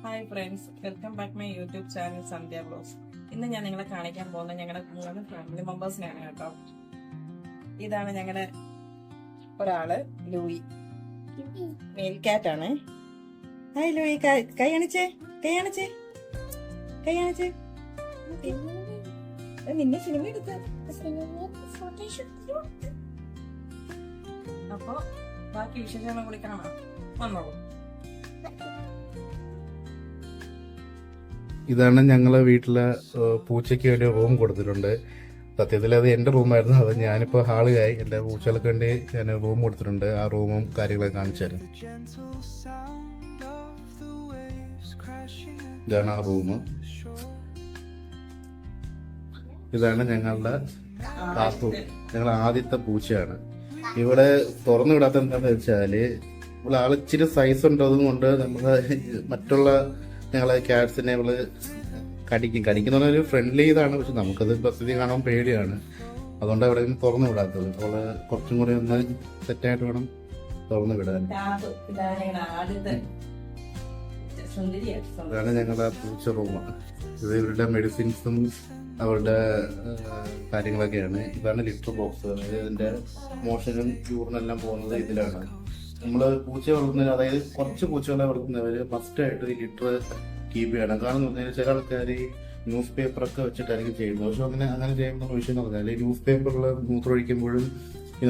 Hi friends, welcome back my YouTube channel Sandhya blogs. ഇന്ന് ഞാൻ നിങ്ങളെ കാണിക്കാൻ പോകുന്ന ഞങ്ങളുടെ 3 ഫാമിലി മെമ്പേഴ്സിനെയാണ് കേട്ടോ. ഇതാണ് ഞങ്ങളുടെ ഒരാള് ലൂയി, മെയിൽ ക്യാറ്റ് ആണ്. ഹായ് ലൂയി, കൈ അണിച്ചേ. നിന്നെ സിനിമ എടുത്ത അപ്പൊ ബാക്കി വിശേഷങ്ങളും കൂടി കാണാം. വന്നോളൂ. ഇതാണ് ഞങ്ങളെ വീട്ടിലെ പൂച്ചയ്ക്ക് വേണ്ടി റൂം കൊടുത്തിട്ടുണ്ട്. സത്യത്തിൽ അത് എൻ്റെ റൂമായിരുന്നു. അത് ഞാനിപ്പോൾ ഹാളിലായി. എൻ്റെ പൂച്ചകൾക്ക് വേണ്ടി ഞാൻ റൂം കൊടുത്തിട്ടുണ്ട്. ആ റൂമും കാര്യങ്ങളൊക്കെ കാണിച്ചു തരാം. ഇതാണ് ആ റൂം. ഇതാണ് ഞങ്ങളുടെ ഞങ്ങളുടെ ആദ്യത്തെ പൂച്ചയാണ്. ഇവിടെ തുറന്നു വിടാത്ത എന്താണെന്ന് വെച്ചാൽ ഇവിടെ ആളിച്ചിരി സൈസ് ഉണ്ടതും കൊണ്ട് നമ്മൾ മറ്റുള്ള ഞങ്ങളെ ക്യാറ്റ്സിനെ ഇവള് കടിക്കുന്ന ഒരു ഫ്രണ്ട്ലി ഇതാണ്. പക്ഷെ നമുക്കത് പ്രസിദ്ധി കാണാൻ പേടിയാണ്. അതുകൊണ്ട് അവിടെ തുറന്നു വിടാത്തത്. അവള് കുറച്ചും കൂടി ഒന്ന് സെറ്റായിട്ട് വേണം തുറന്നു വിടാൻ. ഇതാണ് ഞങ്ങളുടെ പൂച്ച റൂം. ഇത് ഇവരുടെ മെഡിസിൻസും അവരുടെ കാര്യങ്ങളൊക്കെയാണ്. ഇതാണ് ലിറ്റർ ബോക്സ്. അതായത് ഇതിന്റെ മോഷനും യൂറിനെല്ലാം പോകുന്നത് ഇതിലാണ്. നമ്മള് പൂച്ച വളർത്തുന്നവർ, അതായത് കുറച്ച് പൂച്ചകളെ വളർത്തുന്നവര് മസ്റ്റായിട്ട് ഈ ലിറ്റർ കീപ്പ് ചെയ്യണം. കാരണം പറഞ്ഞാൽ ചില ആൾക്കാർ ന്യൂസ് പേപ്പറൊക്കെ വെച്ചിട്ടായിരിക്കും ചെയ്യുന്നത്. പക്ഷെ അങ്ങനെ ചെയ്യുന്ന വിഷയം എന്ന് പറഞ്ഞാൽ ന്യൂസ് പേപ്പറിൽ മൂത്രമൊഴിക്കുമ്പോഴും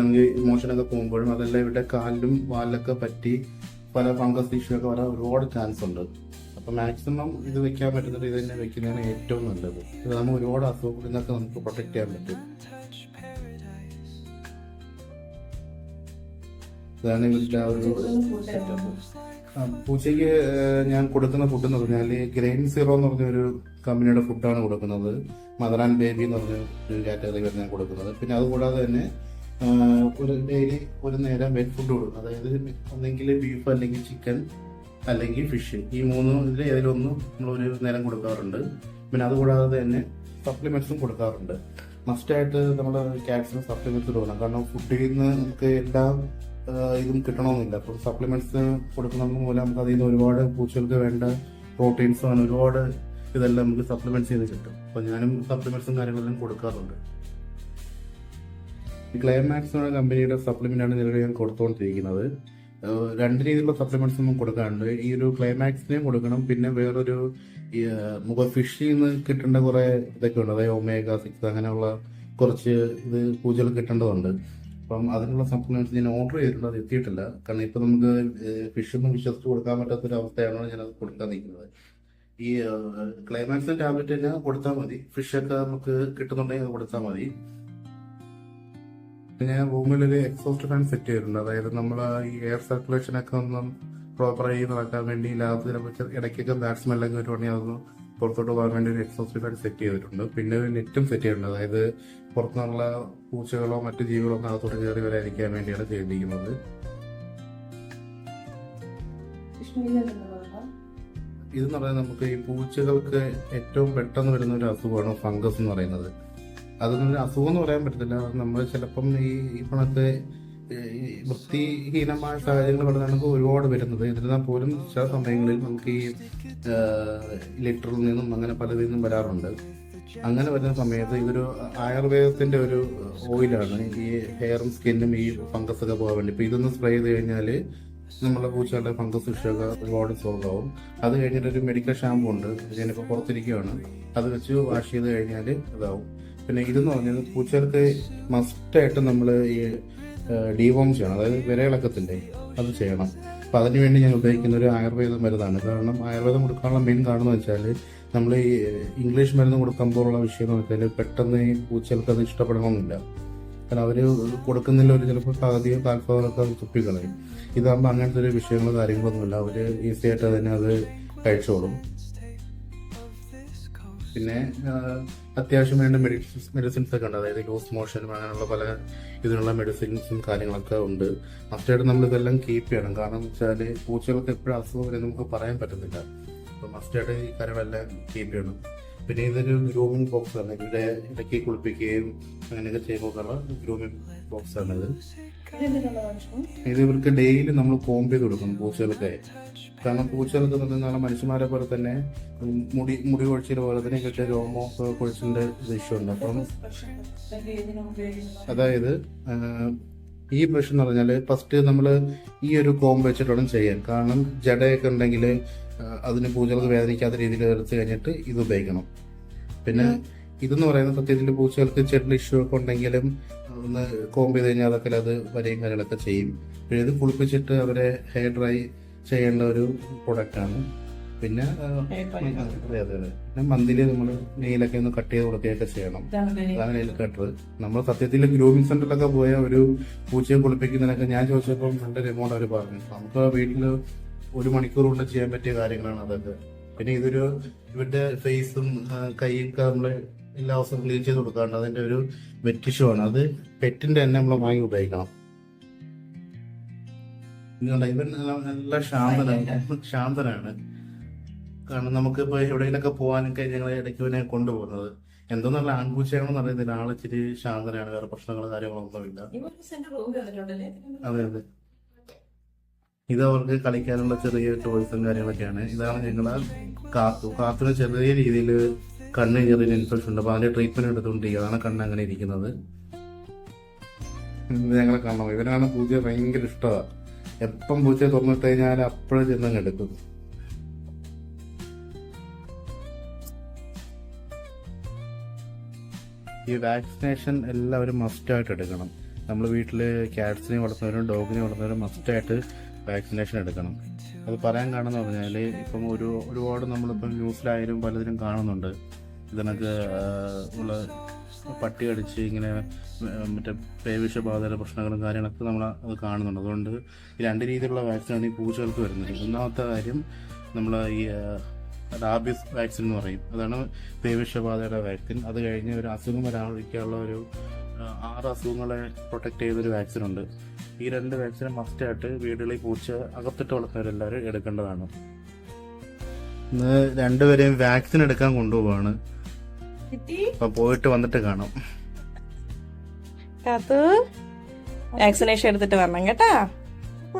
നമുക്ക് ഇമോഷനൊക്കെ പോകുമ്പോഴും അതെല്ലാം ഇവിടെ കാലിലും വാലിലൊക്കെ പറ്റി പല ഫംഗസ് ഇഷ്യൂ ഒക്കെ വരാൻ ഒരുപാട് ചാൻസ് ഉണ്ട്. അപ്പൊ മാക്സിമം ഇത് വെക്കാൻ പറ്റുന്നത് ഇത് തന്നെ വെക്കുന്നതാണ് ഏറ്റവും നല്ലത്. ഇത് നമ്മൾ ഒരുപാട് അസുഖങ്ങളിൽ നിന്നൊക്കെ നമുക്ക് പ്രൊട്ടക്ട് ചെയ്യാൻ പറ്റും. ഇതാണ് ഇവരുടെ ആ ഒരു പൂച്ചയ്ക്ക് ഞാൻ കൊടുക്കുന്ന ഫുഡ് എന്ന് പറഞ്ഞാൽ ഗ്രെയിൻ സീറോ എന്ന് പറഞ്ഞ ഒരു കമ്പനിയുടെ ഫുഡാണ് കൊടുക്കുന്നത്. മദർ ആൻഡ് ബേബി എന്ന് പറഞ്ഞ ഒരു കാറ്റഗറി ഞാൻ കൊടുക്കുന്നത്. പിന്നെ അതുകൂടാതെ തന്നെ ഒരു ഡെയിലി ഒരു നേരം വെറ്റ് ഫുഡ് കൊടുക്കും. അതായത് ഒന്നെങ്കിൽ ബീഫ് അല്ലെങ്കിൽ ചിക്കൻ അല്ലെങ്കിൽ ഫിഷ്, ഈ ഇതിൽ ഏതിലൊന്നും നമ്മളൊരു നേരം കൊടുക്കാറുണ്ട്. പിന്നെ അതുകൂടാതെ തന്നെ സപ്ലിമെന്റ്സും കൊടുക്കാറുണ്ട്. മസ്റ്റായിട്ട് നമ്മൾ ക്യാറ്റ്സിന് സപ്ലിമെന്റ്സ് കൊടുക്കണം. കാരണം ഫുഡിൽ നിന്ന് നമുക്ക് എല്ലാം ഇതും കിട്ടണമെന്നില്ല. അപ്പോൾ സപ്ലിമെന്റ്സ് കൊടുക്കുന്നത് മൂലം നമുക്ക് അതിൽ നിന്ന് ഒരുപാട് പൂച്ചകൾക്ക് വേണ്ട പ്രോട്ടീൻസും അങ്ങനെ ഒരുപാട് ഇതെല്ലാം നമുക്ക് സപ്ലിമെന്റ്സ് ചെയ്ത് കിട്ടും. അപ്പോൾ ഞാനും സപ്ലിമെന്റ്സും കാര്യങ്ങളെല്ലാം കൊടുക്കാറുണ്ട്. ക്ലൈമാക്സ് എന്ന കമ്പനിയുടെ സപ്ലിമെന്റ് ആണ് ഇതിലൂടെ ഞാൻ കൊടുത്തുകൊണ്ടിരിക്കുന്നത്. 2 രീതിയിലുള്ള സപ്ലിമെന്റ്സ് ഒന്നും കൊടുക്കാറുണ്ട്. ഈ ഒരു ക്ലൈമാക്സിനെയും കൊടുക്കണം. പിന്നെ വേറൊരു ഫിഷിൽ നിന്ന് കിട്ടേണ്ട കുറെ ഇതൊക്കെ ഉണ്ട്. അതായത് omega-6 അങ്ങനെയുള്ള കുറച്ച് ഇത് പൂച്ചകൾ കിട്ടേണ്ടതുണ്ട്. അപ്പം അതിനുള്ള സപ്ലിമെന്റ്സ് ഞാൻ ഓർഡർ ചെയ്തിട്ടുണ്ട്. അത് എത്തിയിട്ടില്ല. കാരണം ഇപ്പൊ നമുക്ക് ഫിഷൊന്നും വിശ്വസിച്ച് കൊടുക്കാൻ പറ്റാത്തൊരു അവസ്ഥയാണ് ഞാനത് കൊടുക്കാൻ നിൽക്കുന്നത്. ഈ ക്ലൈമാക്സിന്റെ ടാബ്ലറ്റ് തന്നെ കൊടുത്താൽ മതി. ഫിഷൊക്കെ നമുക്ക് കിട്ടുന്നുണ്ടെങ്കിൽ അത് കൊടുത്താൽ മതി. ഞാൻ റൂമിലൊരു എക്സോസ്റ്റ് ഫാൻ സെറ്റ് ചെയ്തിട്ടുണ്ട്. അതായത് നമ്മൾ ഈ എയർ സർക്കുലേഷൻ ഒക്കെ ഒന്നും പ്രോപ്പറായി നടക്കാൻ വേണ്ടി ലാഭത്തിൽ ഇടയ്ക്കൊക്കെ ബാറ്റ്സ്മെല്ലൊക്കെ വരുവാണെങ്കിൽ അതൊന്ന് പുറത്തോട്ട് പോകാൻ വേണ്ടി ഒരു എക്സോസ്റ്റ് ഫാൻ സെറ്റ് ചെയ്തിട്ടുണ്ട്. പിന്നെ ഒരു നെറ്റും സെറ്റ് ചെയ്തിട്ടുണ്ട്. അതായത് പുറത്തുനിന്നുള്ള പൂച്ചകളോ മറ്റു ജീവികളോ ഒന്നും അകത്തോട്ട് കയറി വരാതിരിക്കാൻ വേണ്ടിയാണ് ചെയ്തിരിക്കുന്നത്. ഇതെന്ന് പറയുന്നത് നമുക്ക് ഈ പൂച്ചകൾക്ക് ഏറ്റവും പെട്ടെന്ന് വരുന്ന ഒരു അസുഖമാണ് ഫംഗസ് എന്ന് പറയുന്നത്. അതൊന്നും അസുഖം എന്ന് പറയാൻ പറ്റത്തില്ല. നമ്മൾ ചിലപ്പം ഈ പണത്തെ വൃത്തിഹീനമായ സാഹചര്യങ്ങൾ നമുക്ക് ഒരുപാട് വരുന്നത്. എന്നിരുന്നാൽ പോലും ചില സമയങ്ങളിൽ നമുക്ക് ഈ ലിറ്ററിൽ നിന്നും അങ്ങനെ പലതിൽ നിന്നും വരാറുണ്ട്. അങ്ങനെ വരുന്ന സമയത്ത് ഇതൊരു ആയുർവേദത്തിന്റെ ഒരു ഓയിലാണ്. ഈ ഹെയറും സ്കിന്നും ഈ ഫംഗസ് ഒക്കെ പോകാൻ വേണ്ടി ഇപ്പൊ ഇതൊന്ന് സ്പ്രേ ചെയ്ത് കഴിഞ്ഞാൽ നമ്മളെ പൂച്ചകളുടെ ഫംഗസ് ഇഷ്യൊക്കെ ഒരുപാട് സോൾവ് ആവും. അത് കഴിഞ്ഞിട്ട് ഒരു മെഡിക്കൽ ഷാമ്പു ഉണ്ട്. ഞാനിപ്പോൾ പുറത്തിരിക്കുകയാണ്. അത് വെച്ച് വാഷ് ചെയ്ത് കഴിഞ്ഞാൽ ഇതാവും. പിന്നെ ഇതെന്ന് പറഞ്ഞാൽ പൂച്ചകൾക്ക് മസ്റ്റായിട്ട് നമ്മൾ ഈ ഡീവോം ചെയ്യണം. അതായത് വിരയിളക്കത്തിൻ്റെ അത് ചെയ്യണം. അപ്പം അതിനുവേണ്ടി ഞാൻ ഉപയോഗിക്കുന്ന ഒരു ആയുർവേദ മരുന്നാണ്. കാരണം ആയുർവേദം കൊടുക്കാനുള്ള മെയിൻ കാരണം എന്ന് വെച്ചാൽ നമ്മൾ ഈ ഇംഗ്ലീഷ് മരുന്ന് കൊടുക്കുമ്പോഴുള്ള വിഷയം എന്ന് വെച്ചാൽ പെട്ടെന്ന് ഈ പൂച്ചകൾക്ക് അത് ഇഷ്ടപ്പെടണമെന്നില്ല. കാരണം അവർ കൊടുക്കുന്നില്ല, ഒരു ചിലപ്പോൾ പകുതിയോ കാൽഭാഗമൊക്കെ അത് തുപ്പിക്കളയും. ഇതാകുമ്പോൾ അങ്ങനത്തെ ഒരു വിഷയങ്ങളോ കാര്യങ്ങളൊന്നുമില്ല. അവർ ഈസി ആയിട്ട് തന്നെ അത് കഴിച്ചോളും. പിന്നെ അത്യാവശ്യം വേണ്ട മെഡിസിൻസ് ഒക്കെ ഉണ്ട്. അതായത് ലൂസ് മോഷൻ അങ്ങനെയുള്ള പല ഇതിനുള്ള മെഡിസിൻസും കാര്യങ്ങളൊക്കെ ഉണ്ട്. മസ്റ്റായിട്ട് നമ്മൾ ഇതെല്ലാം കീപ്പ് ചെയ്യണം. കാരണം വെച്ചാൽ പൂച്ചകൾക്ക് എപ്പോഴും അസുഖം വരെ നമുക്ക് പറയാൻ പറ്റുന്നില്ല. അപ്പോൾ മസ്റ്റായിട്ട് ഈ കാര്യങ്ങളെല്ലാം കീപ്പ് ചെയ്യണം. പിന്നെ ഇതൊരു ഗ്രൂമിംഗ് ബോക്സ് ആണ്. ഇവിടെ ഇടയ്ക്ക് കുളിപ്പിക്കുകയും അങ്ങനെയൊക്കെ ചെയ്യുമ്പോഴുള്ള ഗ്രൂമിംഗ് ബോക്സ് ആണ് ഇത്. ഇത് ഇവർക്ക് ഡെയിലി നമ്മൾ കോംബ് ചെയ്ത് കൊടുക്കണം പൂച്ചകൾക്ക്. കാരണം പൂച്ചകൾക്ക് നാളെ മനുഷ്യന്മാരെ പോലെ തന്നെ മുടി കൊഴിച്ചിൽ പോലെ തന്നെ കിട്ടിയ രോമോ കൊഴിച്ചിലിന്റെ ഇഷ്യൂ ഉണ്ട്. അപ്പം അതായത് ഈ പ്രശ്നം എന്ന് പറഞ്ഞാൽ ഫസ്റ്റ് നമ്മൾ ഈ ഒരു കോംബ് വെച്ചിട്ട് വേണം ചെയ്യാൻ. കാരണം ജടയൊക്കെ ഉണ്ടെങ്കിൽ അതിന് പൂച്ചകൾക്ക് വേദനിക്കാത്ത രീതിയിൽ എടുത്ത് കഴിഞ്ഞിട്ട് ഇത് ഉപയോഗിക്കണം. പിന്നെ ഇതെന്ന് പറയുന്നത് സത്യത്തിൽ പൂച്ചകൾക്ക് ചെറിയ ഇഷ്യൂ ഒക്കെ ഉണ്ടെങ്കിലും ഒന്ന് കോംബ് ചെയ്ത് കഴിഞ്ഞാൽ അതൊക്കെ അത് വരെയും കാര്യങ്ങളൊക്കെ ചെയ്യും. പിന്നെ ഇത് കുളിപ്പിച്ചിട്ട് അവരെ ഹെയർ ഡ്രൈ ചെയ്യേണ്ട ഒരു പ്രൊഡക്റ്റാണ്. പിന്നെ പിന്നെ മന്തില് നമ്മൾ നെയിലൊക്കെ ഒന്ന് കട്ട് ചെയ്ത് കൊടുക്കുകയൊക്കെ ചെയ്യണം. അതാണ് നെയിൽ കട്ടർ. നമ്മൾ സത്യത്തിൽ ഗ്രൂമിംഗ് സെന്ററിലൊക്കെ പോയ ഒരു പൂച്ചയെ കുളിപ്പിക്കുന്നതിനൊക്കെ ഞാൻ ചോദിച്ചപ്പോൾ നല്ല എമൗണ്ട് അവർ പറഞ്ഞു. നമുക്ക് വീട്ടിൽ 1 മണിക്കൂർ കൊണ്ട് ചെയ്യാൻ പറ്റിയ കാര്യങ്ങളാണ് അതൊക്കെ. പിന്നെ ഇതൊരു ഇവരുടെ ഫേസും കൈയൊക്കെ നമ്മള് എല്ലാ ദിവസവും ക്ലീൻ ചെയ്ത് കൊടുക്കാറുണ്ട്. അതിന്റെ ഒരു വെറ്റിഷു ആണ്. അത് പെറ്റിന്റെ തന്നെ നമ്മൾ വാങ്ങി ഉപയോഗിക്കണം. ഇവൻ നല്ല ശാന്തനാണ്. കാരണം നമുക്കിപ്പോ എവിടെയെങ്കിലൊക്കെ പോകാനൊക്കെ ഞങ്ങൾ ഇടയ്ക്ക് ഇവനെ കൊണ്ടുപോകുന്നത്. എന്തോന്നുള്ള ആൺപൂച്ചയാണെന്ന് അറിയത്തില്ല. ആളിച്ചിരി ശാന്തനാണ്. വേറെ പ്രശ്നങ്ങളോ കാര്യങ്ങളൊന്നുമില്ല. അതെ അതെ. ഇത് അവർക്ക് കളിക്കാനുള്ള ചെറിയ ടോയ്സും കാര്യങ്ങളൊക്കെയാണ്. ഇതാണ് ഞങ്ങളെ കാത്തുന് ചെറിയ രീതിയിൽ കണ്ണ് ചെറിയ ഇൻഫെക്ഷൻ ഉണ്ട്. അപ്പൊ അതിന്റെ ട്രീറ്റ്മെന്റ് എടുത്തുകൊണ്ടിരിക്കുക. അതാണ് കണ്ണ് അങ്ങനെ ഇരിക്കുന്നത്. ഞങ്ങളെ കാണണം. ഇവനാണ് പൂച്ച ഭയങ്കര ഇഷ്ടമാണ്. എപ്പം പൂച്ച തുറന്നിട്ട് കഴിഞ്ഞാൽ അപ്പോഴും ചെന്നങ്ങ് എടുക്കും. ഈ വാക്സിനേഷൻ എല്ലാവരും മസ്റ്റായിട്ട് എടുക്കണം. നമ്മൾ വീട്ടിൽ ക്യാറ്റ്സിനെ വളർത്തുന്നവരും ഡോഗിനെ വളർത്തുന്നവരും മസ്റ്റായിട്ട് വാക്സിനേഷൻ എടുക്കണം. അത് പറയാൻ കാരണം എന്ന് പറഞ്ഞാൽ ഇപ്പം ഒരുപാട് നമ്മളിപ്പം ന്യൂസിലായാലും പലതിലും കാണുന്നുണ്ട്. ഇതിനൊക്കെ ഉള്ള പട്ടി കടിച്ച് ഇങ്ങനെ മറ്റേ പേവിഷബാധയുടെ പ്രശ്നങ്ങളും കാര്യങ്ങളൊക്കെ നമ്മൾ അത് കാണുന്നുണ്ട്. അതുകൊണ്ട് ഈ 2 രീതിയിലുള്ള വാക്സിനാണ് ഈ പൂച്ചകൾക്ക് വരുന്നത്. ഒന്നാമത്തെ കാര്യം നമ്മൾ ഈ റാബീസ് വാക്സിൻ എന്ന് പറയും. അതാണ് പേവിഷബാധയുടെ വാക്സിൻ. അത് കഴിഞ്ഞ് ഒരു അസുഖം വരാതിരിക്കാനുള്ള ഒരു 6 അസുഖങ്ങളെ പ്രൊട്ടക്ട് ചെയ്തൊരു വാക്സിൻ ഉണ്ട്. ഈ 2 വാക്സിൻ മസ്റ്റായിട്ട് വീടുകളിൽ പൂച്ച അകത്തിട്ട് വളർത്തുന്നവരെല്ലാവരും എടുക്കേണ്ടതാണ്. ഇന്ന് 2 പേരെയും വാക്സിൻ എടുക്കാൻ കൊണ്ടുപോവാണ്. അപ്പൊ പോയിട്ട് വന്നിട്ട് കാണാം. കാത്തു വാക്സിനേഷൻ എടുത്തിട്ട് വരണം കേട്ടാ.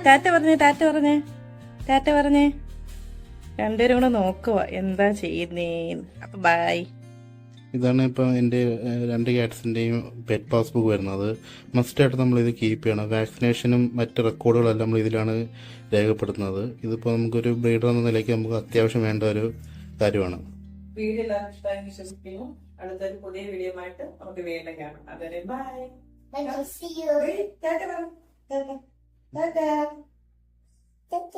ടാറ്റ പറഞ്ഞേ. 2 പേരും കൂടെ നോക്കുക എന്താ ചെയ്യുന്നേ. അപ്പൊ ബൈ. ഇതാണ് ഇപ്പൊ എന്റെ 2 ക്യാറ്റ്സിന്റെയും പെറ്റ് പാസ്ബുക്ക് വരുന്നത്. മസ്റ്റായിട്ട് നമ്മൾ ഇത് കീപ്പ് ചെയ്യണം. വാക്സിനേഷനും മറ്റ് റെക്കോർഡുകളെല്ലാം നമ്മൾ ഇതിലാണ് രേഖപ്പെടുത്തുന്നത്. ഇതിപ്പോ നമുക്കൊരു ബ്രീഡർ എന്ന നിലയ്ക്ക് നമുക്ക് അത്യാവശ്യം വേണ്ട ഒരു കാര്യമാണ്. വീഡിയോ എല്ലാവർക്കും ഇഷ്ടമായി വിശ്വസിക്കുന്നു. അടുത്തൊരു പുതിയ വീഡിയോ ആയിട്ട് നമുക്ക് വീണ്ടും കാണാം. അതുവരെ ബൈ. ടാറ്റ.